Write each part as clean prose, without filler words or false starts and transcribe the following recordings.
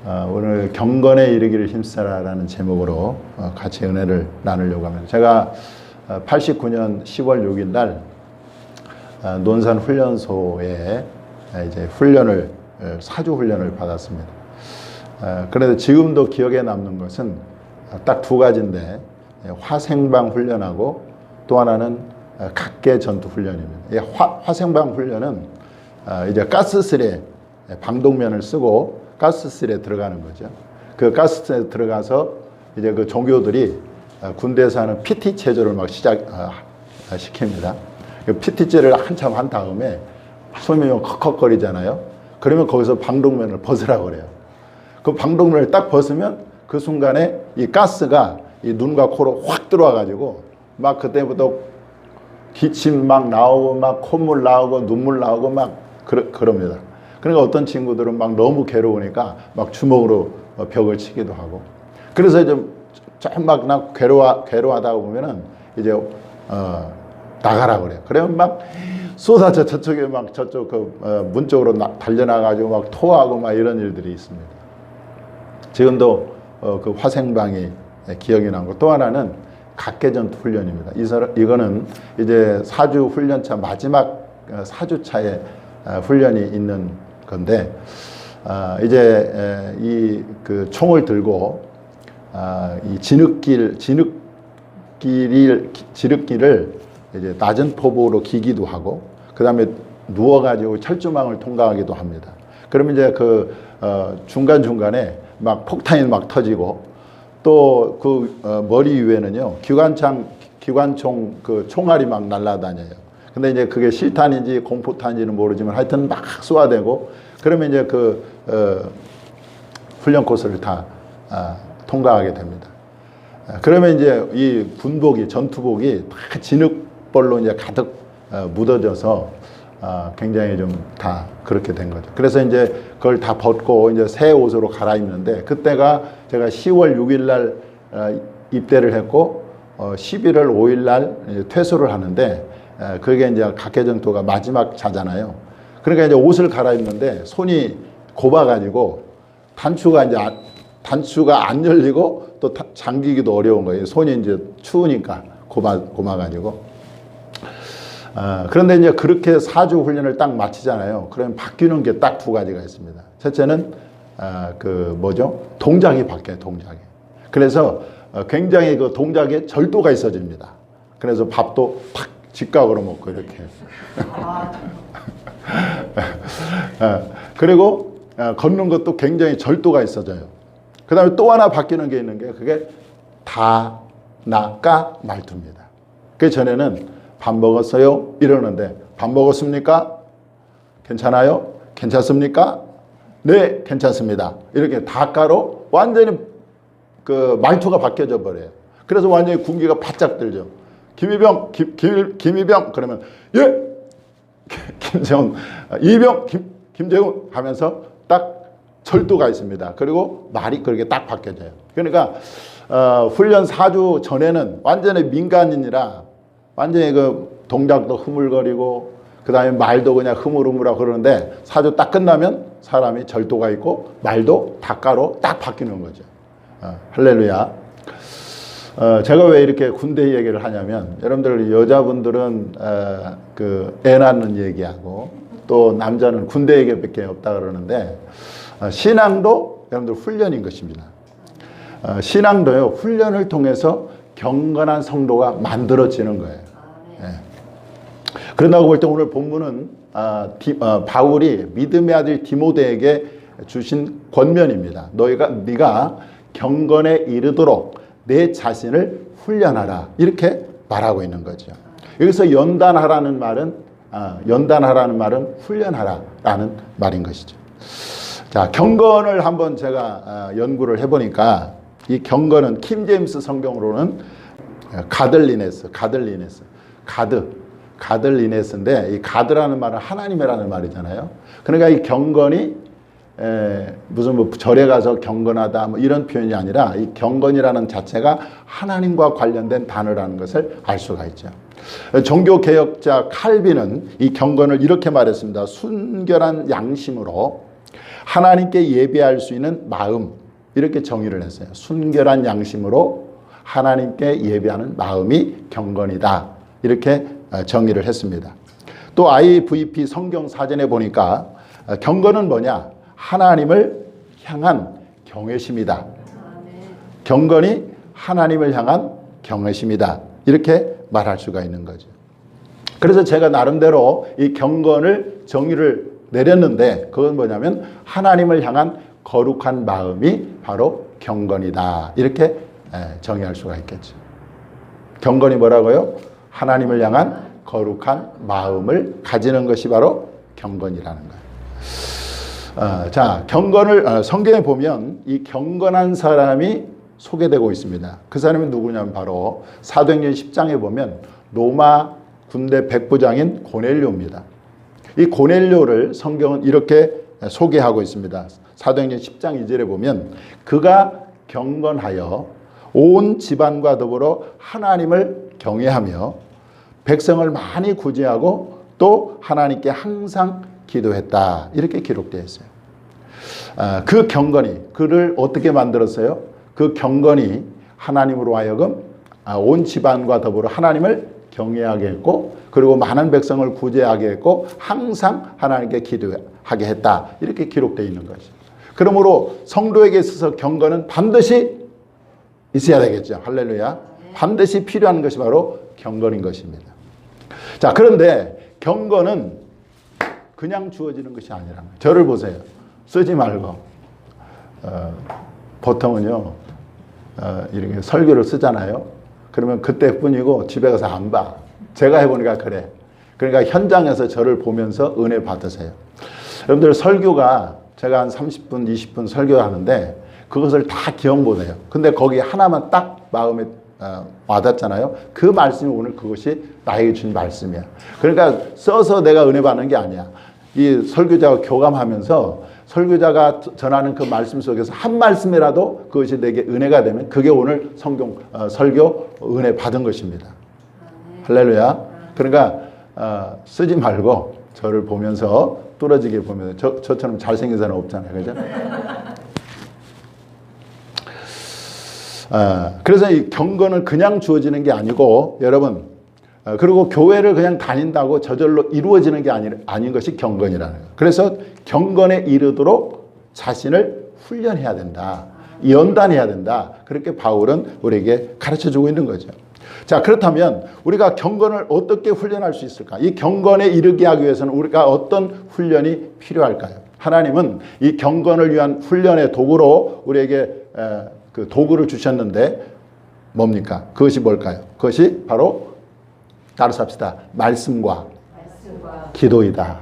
오늘 경건에 이르기를 힘쓰라라는 제목으로 같이 은혜를 나누려고 합니다. 제가 89년 10월 6일 날 논산 훈련소에 이제 사주 훈련을 받았습니다. 그래도 지금도 기억에 남는 것은 딱 두 가지인데, 화생방 훈련하고 또 하나는 각계 전투 훈련입니다. 화생방 훈련은 이제 가스실에 방독면을 쓰고 가스실에 들어가는 거죠. 그 가스실에 들어가서 이제 그 종교들이 군대에서 하는 PT 체조를 막 시킵니다. 그 PT 체를 한참 한 다음에 손이 컥컥거리잖아요. 그러면 거기서 방독면을 벗으라고 그래요. 그 방독면을 딱 벗으면 그 순간에 이 가스가 이 눈과 코로 확 들어와 가지고 막 그때부터 기침 막 나오고 막 콧물 나오고 눈물 나오고 막 그럽니다. 그러니까 어떤 친구들은 막 너무 괴로우니까 막 주먹으로 벽을 치기도 하고, 그래서 좀 막 괴로워하다 보면은 이제 나가라고 그래요. 그러면 막 쏟아져 저쪽에 막 저쪽 문 쪽으로 달려나가지고 막 토하고 막 이런 일들이 있습니다. 지금도 그 화생방이 기억이 나고, 또 하나는 각계전투 훈련입니다. 이거는 이제 사주 훈련차 마지막 사주차에 훈련이 있는 건데, 이제 이 그 총을 들고 이 진흙길을 이제 낮은 포복으로 기기도 하고, 그 다음에 누워가지고 철조망을 통과하기도 합니다. 그러면 이제 그 중간중간에 막 폭탄이 막 터지고, 또 그 머리 위에는요 기관총 그 총알이 막 날아다녀요. 근데 이제 그게 실탄인지 공포탄인지는 모르지만 하여튼 막 쏘아대고, 그러면 이제 그 훈련 코스를 다 통과하게 됩니다. 그러면 이제 이 군복이, 전투복이 다 진흙벌로 이제 가득 묻어져서 굉장히 좀 다 그렇게 된 거죠. 그래서 이제 그걸 다 벗고 이제 새 옷으로 갈아입는데, 그때가 제가 10월 6일 날 입대를 했고 11월 5일 날 퇴소를 하는데, 그게 이제 각계전투가 마지막 차잖아요. 그러니까 이제 옷을 갈아입는데 손이 곱아가지고 단추가 안 열리고 또 잠기기도 어려운 거예요. 손이 이제 추우니까 곱아가지고. 그런데 이제 그렇게 사주 훈련을 딱 마치잖아요. 그러면 바뀌는 게 딱 두 가지가 있습니다. 첫째는 동작이 바뀌어요. 동작이. 그래서 굉장히 그 동작에 절도가 있어집니다. 그래서 밥도 탁 직각으로 먹고 이렇게. 그리고 걷는 것도 굉장히 절도가 있어져요. 그 다음에 또 하나 바뀌는 게 있는 게, 그게 다, 나, 까 말투입니다. 그 전에는 밥 먹었어요? 이러는데, 밥 먹었습니까? 괜찮아요? 괜찮습니까? 네, 괜찮습니다. 이렇게 다까로 완전히 그 말투가 바뀌어져 버려요. 그래서 완전히 군기가 바짝 들죠. 김이병, 김이병 그러면 예, 김재훈, 이병, 김재훈 하면서 딱 절도가 있습니다. 그리고 말이 그렇게 딱 바뀌어져요. 그러니까 훈련 4주 전에는 완전히 민간인이라 완전히 그 동작도 흐물거리고, 그 다음에 말도 그냥 흐물흐물하고 그러는데, 4주 딱 끝나면 사람이 절도가 있고 말도 다까로 딱 바뀌는 거죠. 할렐루야. 제가 왜 이렇게 군대 얘기를 하냐면, 여러분들 여자분들은 그 애 낳는 얘기하고, 또 남자는 군대 얘기밖에 없다 그러는데, 신앙도 여러분들 훈련인 것입니다. 신앙도요, 훈련을 통해서 경건한 성도가 만들어지는 거예요. 예. 그런다고 볼 때 오늘 본문은 바울이 믿음의 아들 디모데에게 주신 권면입니다. 네가 경건에 이르도록 내 자신을 훈련하라, 이렇게 말하고 있는 거죠. 여기서 연단하라는 말은 훈련하라라는 말인 것이죠. 자, 경건을 한번 제가 연구를 해보니까, 이 경건은 킹제임스 성경으로는 가들리네스인데, 이 가드라는 말은 하나님이라는 말이잖아요. 그러니까 이 경건이 무슨 뭐 절에 가서 경건하다 뭐 이런 표현이 아니라, 이 경건이라는 자체가 하나님과 관련된 단어라는 것을 알 수가 있죠. 종교개혁자 칼빈은 이 경건을 이렇게 말했습니다. 순결한 양심으로 하나님께 예배할 수 있는 마음, 이렇게 정의를 했어요. 순결한 양심으로 하나님께 예배하는 마음이 경건이다. 이렇게 정의를 했습니다. 또 IVP 성경 사전에 보니까 경건은 뭐냐? 하나님을 향한 경외심이다. 경건이 하나님을 향한 경외심이다. 이렇게 말할 수가 있는 거죠. 그래서 제가 나름대로 이 경건을 정의를 내렸는데 그건 뭐냐면 하나님을 향한 거룩한 마음이 바로 경건이다. 이렇게 정의할 수가 있겠죠. 경건이 뭐라고요? 하나님을 향한 거룩한 마음을 가지는 것이 바로 경건이라는 거예요. 자, 경건을 성경에 보면 이 경건한 사람이 소개되고 있습니다. 그 사람이 누구냐면 바로 사도행전 10장에 보면 로마 군대 백부장인 고넬료입니다. 이 고넬료를 성경은 이렇게 소개하고 있습니다. 사도행전 10장 2절에 보면 그가 경건하여 온 집안과 더불어 하나님을 경외하며 백성을 많이 구제하고 또 하나님께 항상 기도했다. 이렇게 기록되어 있어요. 그 경건이 그를 어떻게 만들었어요? 그 경건이 하나님으로 하여금 온 집안과 더불어 하나님을 경외하게 했고 그리고 많은 백성을 구제하게 했고 항상 하나님께 기도하게 했다. 이렇게 기록되어 있는 것이죠. 그러므로 성도에게 있어서 경건은 반드시 있어야 되겠죠. 할렐루야. 반드시 필요한 것이 바로 경건인 것입니다. 자, 그런데 경건은 그냥 주어지는 것이 아니라는 거예요. 저를 보세요. 쓰지 말고 보통은요 이렇게 설교를 쓰잖아요. 그러면 그때뿐이고 집에 가서 안 봐. 제가 해보니까 그래. 그러니까 현장에서 저를 보면서 은혜 받으세요. 여러분들 설교가 제가 한 30분 20분 설교하는데 그것을 다 기억 못해요. 근데 거기 하나만 딱 마음에 와닿잖아요. 그 말씀이 오늘 그것이 나에게 준 말씀이야. 그러니까 써서 내가 은혜 받는 게 아니야. 이 설교자가 교감하면서 설교자가 전하는 그 말씀 속에서 한 말씀이라도 그것이 내게 은혜가 되면 그게 오늘 성경 설교 은혜 받은 것입니다. 할렐루야. 그러니까 쓰지 말고 저를 보면서 뚫어지게 보면서 저처럼 잘생긴 사람 없잖아요. 그죠? 그래서 이 경건은 그냥 주어지는 게 아니고 여러분 그리고 교회를 그냥 다닌다고 저절로 이루어지는 게 아닌 것이 경건이라는 거예요. 그래서 경건에 이르도록 자신을 훈련해야 된다. 연단해야 된다. 그렇게 바울은 우리에게 가르쳐주고 있는 거죠. 자, 그렇다면 우리가 경건을 어떻게 훈련할 수 있을까? 이 경건에 이르게 하기 위해서는 우리가 어떤 훈련이 필요할까요? 하나님은 이 경건을 위한 훈련의 도구로 우리에게 그 도구를 주셨는데 뭡니까? 그것이 뭘까요? 그것이 바로 따라서 합시다. 말씀과 기도이다.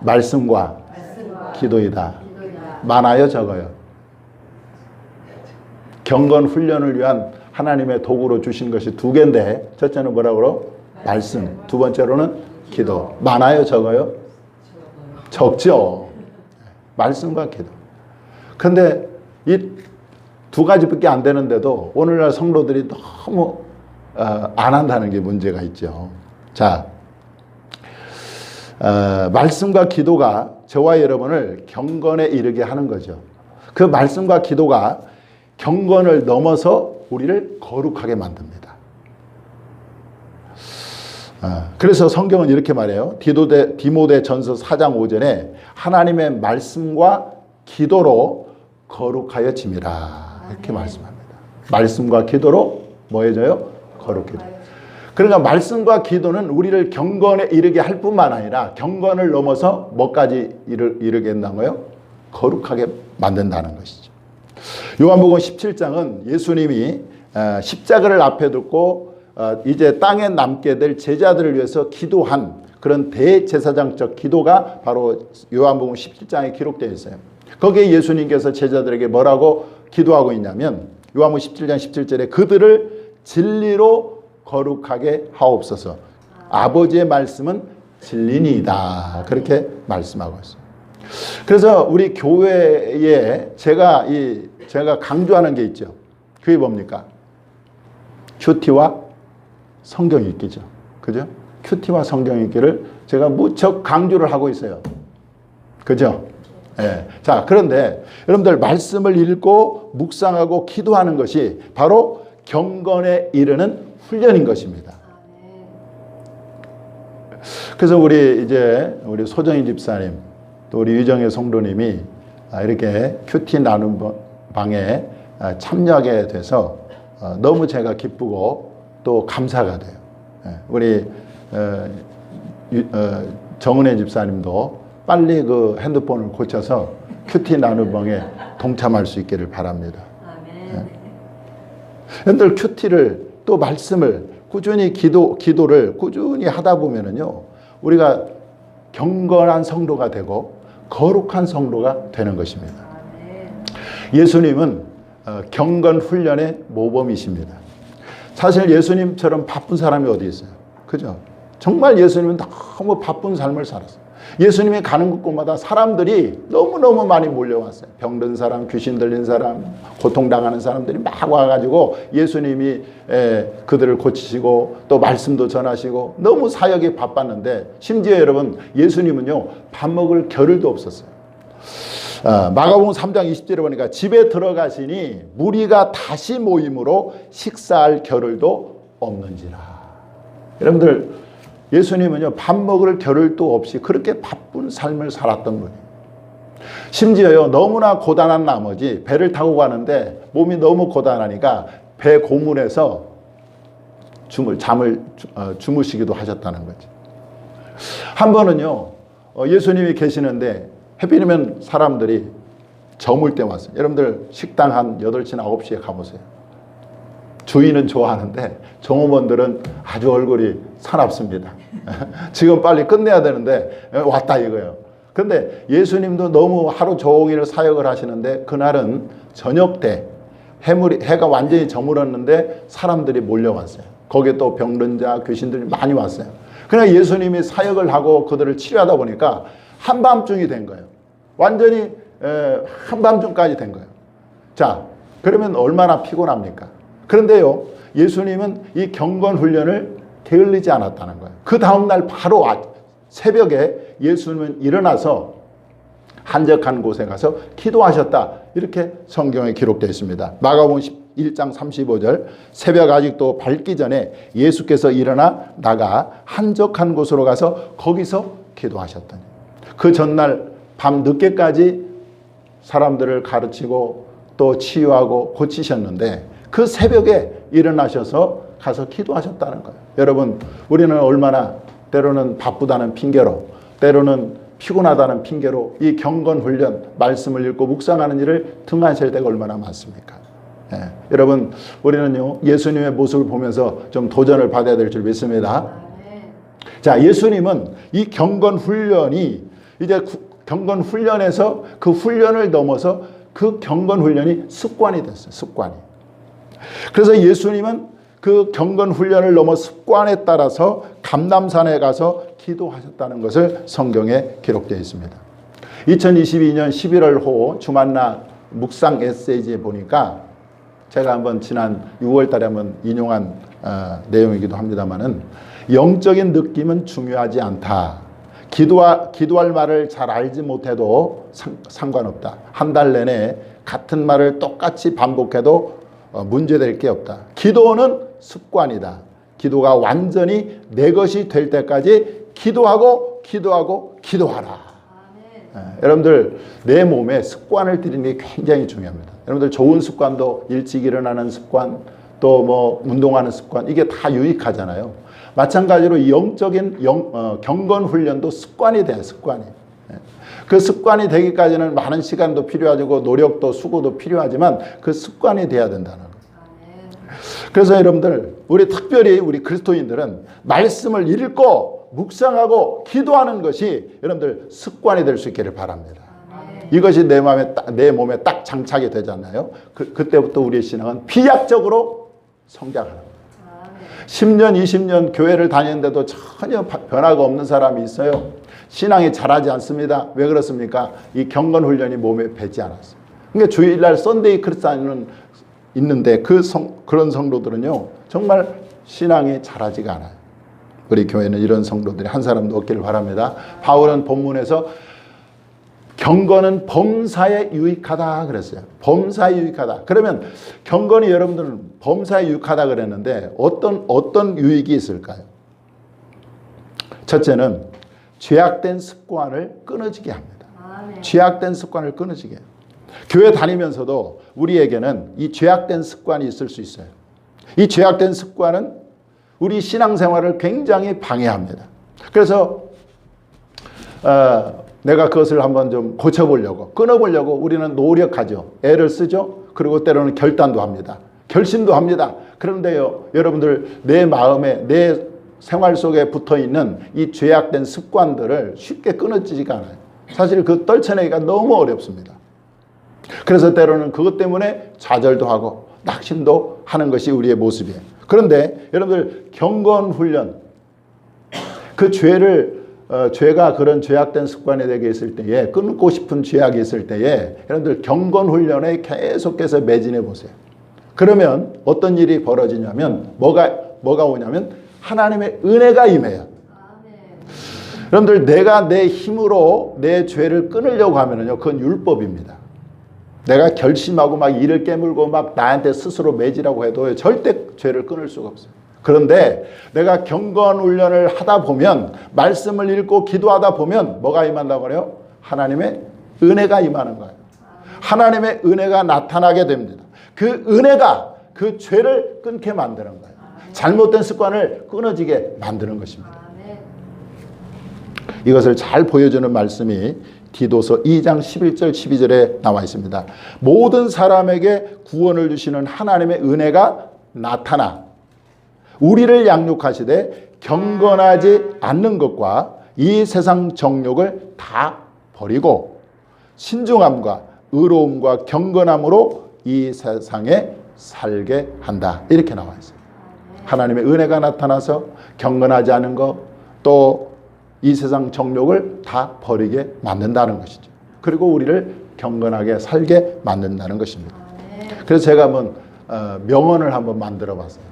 말씀과 기도이다. 많아요, 적어요? 경건 훈련을 위한 하나님의 도구로 주신 것이 두 개인데 첫째는 뭐라고 그러? 말씀. 두 번째로는 기도. 많아요, 적어요? 적죠. 말씀과 기도. 근데 이 두 가지밖에 안 되는데도 오늘날 성도들이 너무 안 한다는 게 문제가 있죠. 자, 말씀과 기도가 저와 여러분을 경건에 이르게 하는 거죠. 그 말씀과 기도가 경건을 넘어서 우리를 거룩하게 만듭니다. 그래서 성경은 이렇게 말해요. 디모데 전서 4장 5절에 하나님의 말씀과 기도로 거룩하여 짐이라 이렇게 말씀합니다. 말씀과 기도로 뭐 해져요? 거룩해져. 그러니까 말씀과 기도는 우리를 경건에 이르게 할 뿐만 아니라 경건을 넘어서 뭐까지 이르게 한다고요? 거룩하게 만든다는 것이죠. 요한복음 17장은 예수님이 십자가를 앞에 두고 이제 땅에 남게 될 제자들을 위해서 기도한 그런 대제사장적 기도가 바로 요한복음 17장에 기록되어 있어요. 거기에 예수님께서 제자들에게 뭐라고 기도하고 있냐면 요한복음 17장 17절에 그들을 진리로 거룩하게 하옵소서. 아버지의 말씀은 진리니이다. 그렇게 말씀하고 있어요. 그래서 우리 교회에 제가 강조하는 게 있죠. 그게 뭡니까? 큐티와 성경 읽기죠. 그죠? 큐티와 성경 읽기를 제가 무척 강조를 하고 있어요. 그죠? 예. 자, 그런데 여러분들 말씀을 읽고 묵상하고 기도하는 것이 바로 경건에 이르는 훈련인 것입니다. 그래서 우리 소정희 집사님 또 우리 유정혜 성도님이 이렇게 큐티 나눔 방에 참여하게 돼서 너무 제가 기쁘고 또 감사가 돼요. 우리 정은혜 집사님도 빨리 그 핸드폰을 고쳐서 큐티 나눔 방에 동참할 수 있기를 바랍니다. 여러분들 큐티를 또 말씀을 꾸준히 기도를 꾸준히 하다 보면은요, 우리가 경건한 성도가 되고 거룩한 성도가 되는 것입니다. 예수님은 경건 훈련의 모범이십니다. 사실 예수님처럼 바쁜 사람이 어디 있어요? 그죠? 정말 예수님은 너무 바쁜 삶을 살았어요. 예수님이 가는 곳마다 사람들이 너무너무 많이 몰려왔어요. 병든 사람, 귀신 들린 사람, 고통당하는 사람들이 막 와가지고 예수님이 그들을 고치시고 또 말씀도 전하시고 너무 사역이 바빴는데, 심지어 여러분 예수님은요 밥 먹을 겨를도 없었어요. 마가복음 3장 20절에 보니까 집에 들어가시니 무리가 다시 모임으로 식사할 겨를도 없는지라. 여러분들 예수님은요 밥 먹을 겨를도 없이 그렇게 바쁜 삶을 살았던 분이에요. 심지어요 너무나 고단한 나머지 배를 타고 가는데 몸이 너무 고단하니까 배 고문에서 주무시기도 하셨다는 거죠. 한 번은요 예수님이 계시는데 해필이면 사람들이 저물 때 왔어요. 여러분들 식당 한 8시, 9시에 가보세요. 주인은 좋아하는데 종업원들은 아주 얼굴이 사납습니다. 지금 빨리 끝내야 되는데 왔다 이거예요. 그런데 예수님도 너무 하루 종일 사역을 하시는데 그날은 저녁 때 해가 완전히 저물었는데 사람들이 몰려왔어요. 거기에 또 병든 자, 귀신들이 많이 왔어요. 그러나 예수님이 사역을 하고 그들을 치료하다 보니까 한밤중이 된 거예요. 완전히 한밤중까지 된 거예요. 자, 그러면 얼마나 피곤합니까? 그런데요, 예수님은 이 경건 훈련을 게을리지 않았다는 거예요. 그 다음날 바로 새벽에 예수님은 일어나서 한적한 곳에 가서 기도하셨다. 이렇게 성경에 기록되어 있습니다. 마가복음 1장 35절, 새벽 아직도 밝기 전에 예수께서 일어나 나가 한적한 곳으로 가서 거기서 기도하셨더니, 그 전날 밤 늦게까지 사람들을 가르치고 또 치유하고 고치셨는데 그 새벽에 일어나셔서 가서 기도하셨다는 거예요. 여러분, 우리는 얼마나 때로는 바쁘다는 핑계로, 때로는 피곤하다는 핑계로 이 경건훈련, 말씀을 읽고 묵상하는 일을 등한시할 때가 얼마나 많습니까? 여러분, 우리는요 예수님의 모습을 보면서 좀 도전을 받아야 될 줄 믿습니다. 자, 예수님은 이 경건훈련이 이제 경건훈련에서 그 훈련을 넘어서 그 경건훈련이 습관이 됐어요. 습관이. 그래서 예수님은 그 경건훈련을 넘어 습관에 따라서 감람산에 가서 기도하셨다는 것을 성경에 기록되어 있습니다. 2022년 11월 호 주만나 묵상 에세이지에 보니까 제가 한번 지난 6월 달에 한번 인용한 내용이기도 합니다만은, 영적인 느낌은 중요하지 않다. 기도할 말을 잘 알지 못해도 상관없다. 한 달 내내 같은 말을 똑같이 반복해도 문제될 게 없다. 기도는 습관이다. 기도가 완전히 내 것이 될 때까지 기도하고 기도하라. 여러분들 내 몸에 습관을 들이는 게 굉장히 중요합니다. 여러분들 좋은 습관도 일찍 일어나는 습관, 또 뭐 운동하는 습관, 이게 다 유익하잖아요. 마찬가지로 영적인 경건 훈련도 습관이 돼요. 습관이. 그 습관이 되기까지는 많은 시간도 필요하고 노력도 수고도 필요하지만 그 습관이 돼야 된다는 거예요. 그래서 여러분들, 특별히 우리 그리스도인들은 말씀을 읽고 묵상하고 기도하는 것이 여러분들 습관이 될 수 있기를 바랍니다. 이것이 내 몸에 딱 장착이 되잖아요. 그때부터 우리의 신앙은 비약적으로 성장하는 거예요. 10년, 20년 교회를 다니는데도 전혀 변화가 없는 사람이 있어요. 신앙이 자라지 않습니다. 왜 그렇습니까? 이 경건 훈련이 몸에 배지 않았어요. 그러니까 주일날 썬데이 크리스찬은 있는데 그런 성도들은요 정말 신앙이 자라지가 않아요. 우리 교회는 이런 성도들이 한 사람도 없기를 바랍니다. 바울은 본문에서 경건은 범사에 유익하다 그랬어요. 범사에 유익하다. 그러면 경건이 여러분들은 범사에 유익하다 그랬는데 어떤 유익이 있을까요? 첫째는 죄악된 습관을 끊어지게 합니다. 죄악된 습관을 끊어지게 해요. 교회 다니면서도 우리에게는 이 죄악된 습관이 있을 수 있어요. 이 죄악된 습관은 우리 신앙생활을 굉장히 방해합니다. 그래서 내가 그것을 한번 좀 고쳐보려고, 끊어보려고 우리는 노력하죠. 애를 쓰죠. 그리고 때로는 결단도 합니다. 결심도 합니다. 그런데요, 여러분들 내 마음에, 내 생활 속에 붙어있는 이 죄악된 습관들을 쉽게 끊어지지가 않아요. 사실 그 떨쳐내기가 너무 어렵습니다. 그래서 때로는 그것 때문에 좌절도 하고 낙심도 하는 것이 우리의 모습이에요. 그런데 여러분들 경건훈련, 그 죄가 그런 죄악된 습관에 대해 있을 때에, 끊고 싶은 죄악이 있을 때에 여러분들 경건훈련에 계속해서 매진해 보세요. 그러면 어떤 일이 벌어지냐면 뭐가 오냐면 하나님의 은혜가 임해요. 여러분들 내가 내 힘으로 내 죄를 끊으려고 하면요, 그건 율법입니다. 내가 결심하고 막 이를 깨물고 막 나한테 스스로 매지라고 해도 절대 죄를 끊을 수가 없어요. 그런데 내가 경건 훈련을 하다 보면, 말씀을 읽고 기도하다 보면 뭐가 임한다고 그래요? 하나님의 은혜가 임하는 거예요. 하나님의 은혜가 나타나게 됩니다. 그 은혜가 그 죄를 끊게 만드는 거예요. 잘못된 습관을 끊어지게 만드는 것입니다. 이것을 잘 보여주는 말씀이 디도서 2장 11절 12절에 나와 있습니다. 모든 사람에게 구원을 주시는 하나님의 은혜가 나타나 우리를 양육하시되 경건하지 않는 것과 이 세상 정욕을 다 버리고 신중함과 의로움과 경건함으로 이 세상에 살게 한다. 이렇게 나와 있어요. 하나님의 은혜가 나타나서 경건하지 않은 것, 또 이 세상 정욕을 다 버리게 만든다는 것이죠. 그리고 우리를 경건하게 살게 만든다는 것입니다. 그래서 제가 한번 명언을 한번 만들어 봤어요.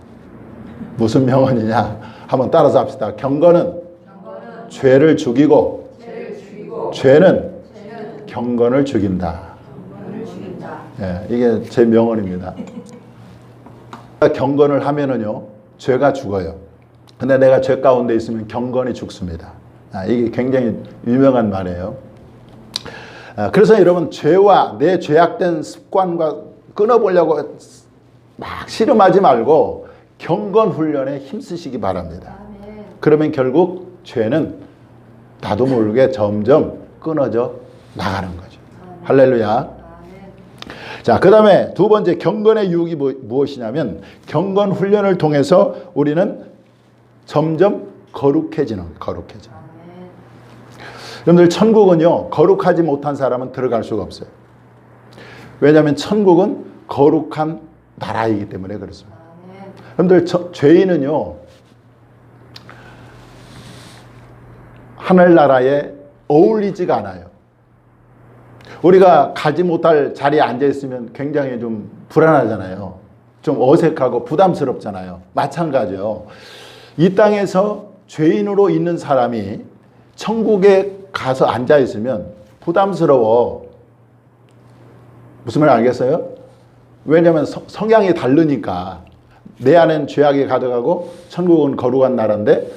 무슨 명언이냐? 한번 따라서 합시다. 경건은 죄를 죽이고 죄는 경건을 죽인다. 예, 이게 제 명언입니다. 경건을 하면은요, 죄가 죽어요. 근데 내가 죄 가운데 있으면 경건이 죽습니다. 이게 굉장히 유명한 말이에요. 그래서 여러분, 죄와 내 죄악된 습관과 끊어보려고 막 씨름하지 말고 경건 훈련에 힘쓰시기 바랍니다. 그러면 결국 죄는 나도 모르게 점점 끊어져 나가는 거죠. 할렐루야. 자, 그 다음에 두 번째 경건의 유익이 무엇이냐면, 경건 훈련을 통해서 우리는 점점 거룩해지는. 여러분들, 천국은요, 거룩하지 못한 사람은 들어갈 수가 없어요. 왜냐하면 천국은 거룩한 나라이기 때문에 그렇습니다. 여러분들, 죄인은요, 하늘나라에 어울리지가 않아요. 우리가 가지 못할 자리에 앉아 있으면 굉장히 좀 불안하잖아요. 좀 어색하고 부담스럽잖아요. 마찬가지요. 이 땅에서 죄인으로 있는 사람이 천국에 가서 앉아 있으면 부담스러워. 무슨 말 알겠어요? 왜냐하면 성향이 다르니까. 내 안엔 죄악이 가득하고 천국은 거룩한 나라인데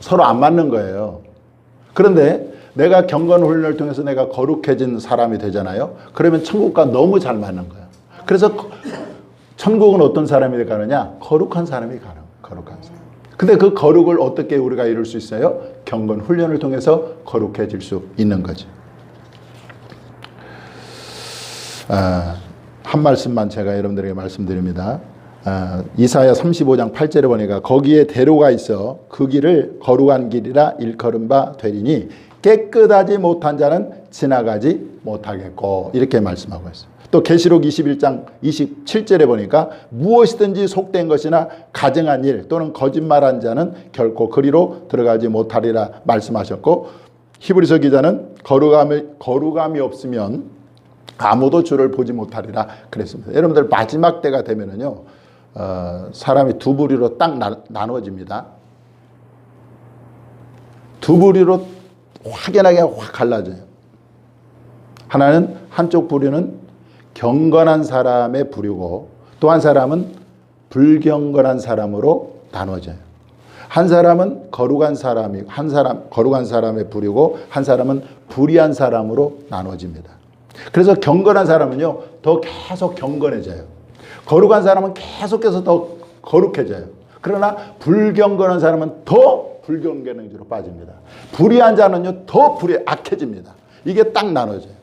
서로 안 맞는 거예요. 그런데 내가 경건 훈련을 통해서 내가 거룩해진 사람이 되잖아요. 그러면 천국과 너무 잘 맞는 거예요. 그래서 천국은 어떤 사람이 가느냐? 거룩한 사람이 가는 거예요. 거룩한 사람. 근데 그 거룩을 어떻게 우리가 이룰 수 있어요? 경건 훈련을 통해서 거룩해질 수 있는 거죠. 한 말씀만 제가 여러분들에게 말씀드립니다. 이사야 35장 8절에 보니까 거기에 대로가 있어 그 길을 거룩한 길이라 일컬은 바 되리니 깨끗하지 못한 자는 지나가지 못하겠고, 이렇게 말씀하고 있어요. 또 계시록 21장 27절에 보니까 무엇이든지 속된 것이나 가증한 일 또는 거짓말한 자는 결코 그리로 들어가지 못하리라 말씀하셨고, 히브리서 기자는 거룩함이 없으면 아무도 주를 보지 못하리라 그랬습니다. 여러분들, 마지막 때가 되면은요, 사람이 두 부류로 딱 나눠집니다. 두 부류로 확연하게 확 갈라져요. 하나는 한쪽 부류는 경건한 사람의 부류고 또 한 사람은 불경건한 사람으로 나눠져요. 한 사람은 거룩한 사람이 거룩한 사람의 부류고 한 사람은 불의한 사람으로 나눠집니다. 그래서 경건한 사람은요 더 계속 경건해져요. 거룩한 사람은 계속해서 더 거룩해져요. 그러나 불경건한 사람은 더 불경건해지로 빠집니다. 불의한 자는요 더 악해집니다. 이게 딱 나눠져요.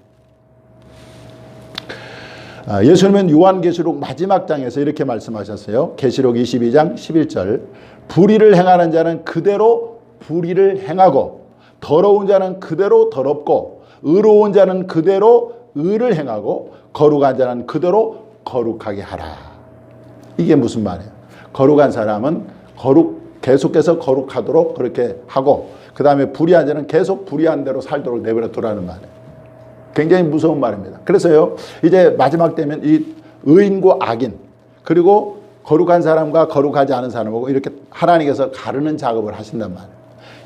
예수님은 요한계시록 마지막 장에서 이렇게 말씀하셨어요. 계시록 22장 11절 불의를 행하는 자는 그대로 불의를 행하고 더러운 자는 그대로 더럽고 의로운 자는 그대로 의를 행하고 거룩한 자는 그대로 거룩하게 하라. 이게 무슨 말이에요? 거룩한 사람은 계속해서 거룩하도록 그렇게 하고 그 다음에 불의한 자는 계속 불의한 대로 살도록 내버려 두라는 말이에요. 굉장히 무서운 말입니다. 그래서요 이제 마지막 되면 이 의인과 악인 그리고 거룩한 사람과 거룩하지 않은 사람하고 이렇게 하나님께서 가르는 작업을 하신단 말이에요.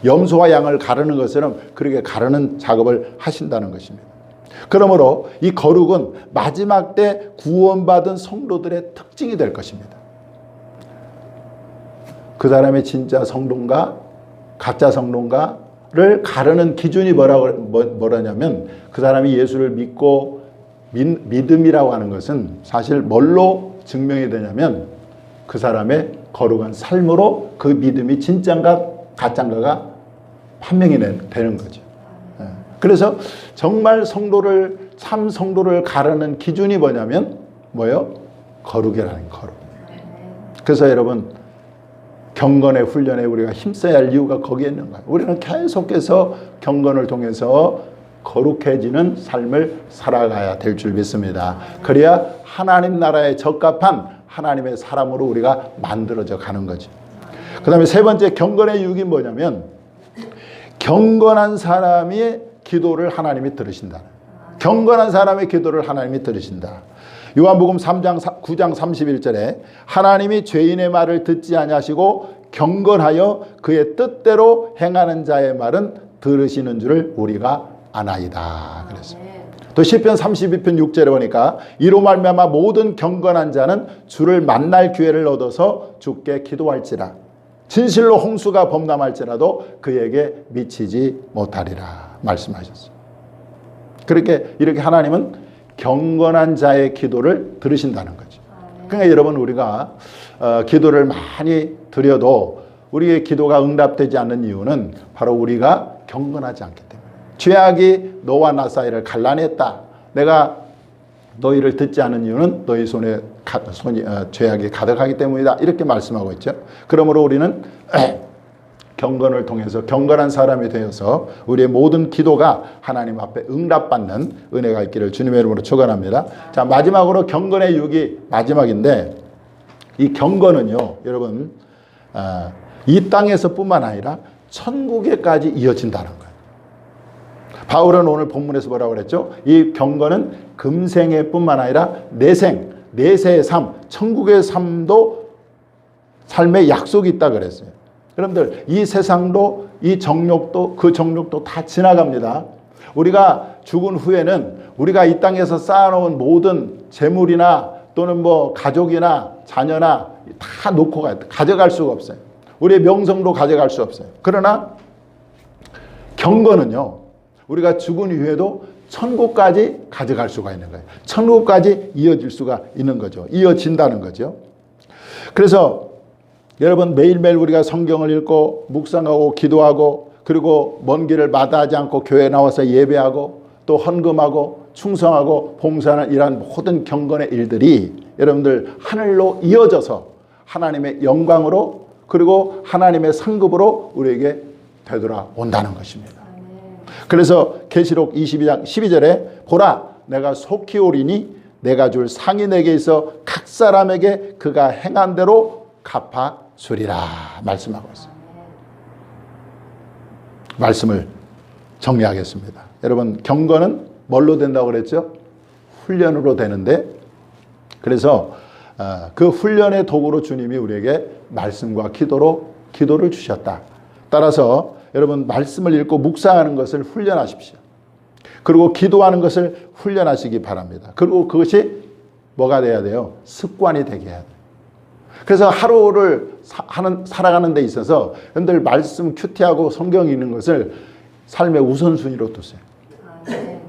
염소와 양을 가르는 것처럼 그렇게 가르는 작업을 하신다는 것입니다. 그러므로 이 거룩은 마지막 때 구원받은 성도들의 특징이 될 것입니다. 그 사람의 진짜 성도인가 가짜 성도인가를 가르는 기준이 뭐라냐면 그 사람이 예수를 믿고 믿음이라고 하는 것은 사실 뭘로 증명이 되냐면 그 사람의 거룩한 삶으로 그 믿음이 진짜인가 가짜인가가 판명이 되는 거죠. 그래서 정말 참 성도를 가르는 기준이 뭐냐면 뭐예요? 거룩이라는 거룩. 그래서 여러분 경건의 훈련에 우리가 힘써야 할 이유가 거기에 있는 거예요. 우리는 계속해서 경건을 통해서 거룩해지는 삶을 살아가야 될 줄 믿습니다. 그래야 하나님 나라에 적합한 하나님의 사람으로 우리가 만들어져 가는 거죠. 그 다음에 세 번째 경건의 유익이 뭐냐면 경건한 사람의 기도를 하나님이 들으신다. 경건한 사람의 기도를 하나님이 들으신다. 요한복음 9장 31절에 하나님이 죄인의 말을 듣지 아니하시고 경건하여 그의 뜻대로 행하는 자의 말은 들으시는 줄을 우리가 아나이다. 그랬어요. 또 시편 32편 6절에 보니까 이로 말미암아 모든 경건한 자는 주를 만날 기회를 얻어서 주께 기도할지라 진실로 홍수가 범람할지라도 그에게 미치지 못하리라 말씀하셨어요. 이렇게 하나님은 경건한 자의 기도를 들으신다는 거죠. 그러니까 여러분 우리가 기도를 많이 드려도 우리의 기도가 응답되지 않는 이유는 바로 우리가 경건하지 않기 때문에 죄악이 너와 나 사이를 갈라냈다. 내가 너희를 듣지 않은 이유는 너희 손에 죄악이 가득하기 때문이다. 이렇게 말씀하고 있죠. 그러므로 우리는 경건을 통해서 경건한 사람이 되어서 우리의 모든 기도가 하나님 앞에 응답받는 은혜가 있기를 주님의 이름으로 축원합니다. 자, 마지막으로 경건의 유익이 마지막인데 이 경건은요 여러분 이 땅에서뿐만 아니라 천국에까지 이어진다는 거예요. 바울은 오늘 본문에서 뭐라고 그랬죠? 이 경건은 금생애 뿐만 아니라 내세의 삶, 천국의 삶도 삶의 약속이 있다 그랬어요. 여러분들 이 세상도 이 정욕도 그 정욕도 다 지나갑니다. 우리가 죽은 후에는 우리가 이 땅에서 쌓아놓은 모든 재물이나 또는 뭐 가족이나 자녀나 다 놓고 가져갈 수가 없어요. 우리의 명성도 가져갈 수 없어요. 그러나 경건은요 우리가 죽은 이후에도 천국까지 가져갈 수가 있는 거예요. 천국까지 이어질 수가 있는 거죠. 이어진다는 거죠. 그래서 여러분 매일매일 우리가 성경을 읽고 묵상하고 기도하고 그리고 먼 길을 마다하지 않고 교회에 나와서 예배하고 또 헌금하고 충성하고 봉사하는 이러한 모든 경건의 일들이 여러분들 하늘로 이어져서 하나님의 영광으로 그리고 하나님의 상급으로 우리에게 되돌아온다는 것입니다. 그래서 계시록 22장 12절에 보라 내가 속히 오리니 내가 줄 상이 내게 있어 각 사람에게 그가 행한 대로 갚아주리라 말씀하고 있습니다. 말씀을 정리하겠습니다. 여러분 경건은 뭘로 된다고 그랬죠? 훈련으로 되는데 그래서 그 훈련의 도구로 주님이 우리에게 말씀과 기도를 주셨다. 따라서 여러분 말씀을 읽고 묵상하는 것을 훈련하십시오. 그리고 기도하는 것을 훈련하시기 바랍니다. 그리고 그것이 뭐가 돼야 돼요? 습관이 되게 해야 돼요. 그래서 하루를 살아가는 데 있어서 여러분들 말씀 큐티하고 성경 읽는 것을 삶의 우선순위로 두세요.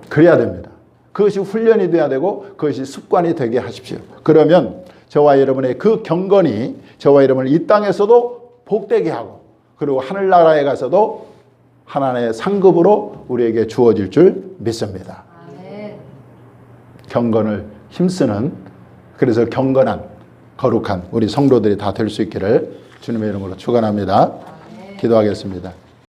그래야 됩니다. 그것이 훈련이 돼야 되고 그것이 습관이 되게 하십시오. 그러면 저와 여러분의 그 경건이 저와 여러분을 이 땅에서도 복되게 하고 그리고 하늘나라에 가서도 하나님의 상급으로 우리에게 주어질 줄 믿습니다. 경건을 힘쓰는, 그래서 경건한 거룩한 우리 성도들이 다 될 수 있기를 주님의 이름으로 축원합니다. 기도하겠습니다.